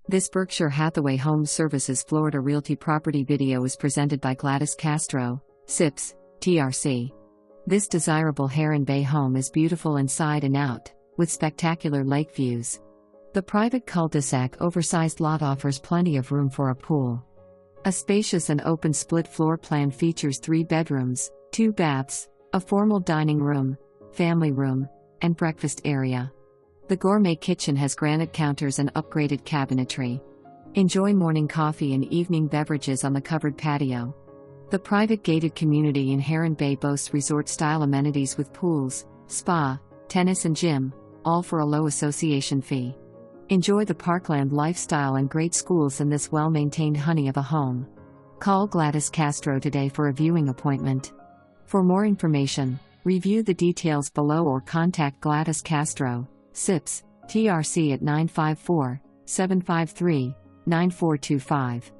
This Berkshire Hathaway HomeServices Florida Realty property video is presented by Gladys Castro, CIPS, TRC. This desirable Heron Bay home is beautiful inside and out, with spectacular lake views. The private CUL-DE-SAC oversized lot offers plenty of room for a pool. A spacious and open split floor plan features 3 bedrooms, 2 baths, a formal dining room, family room, and breakfast area. The gourmet kitchen has granite counters and upgraded cabinetry. Enjoy morning coffee and evening beverages on the covered patio. The private gated community in Heron Bay boasts resort-style amenities with pools, spa, tennis and gym, all for a low association fee. Enjoy the Parkland lifestyle and great schools in this well-maintained honey of a home. Call Gladys Castro today for a viewing appointment. For more information, review the details below or contact Gladys Castro, CIPS, TRC at 954-753-9425.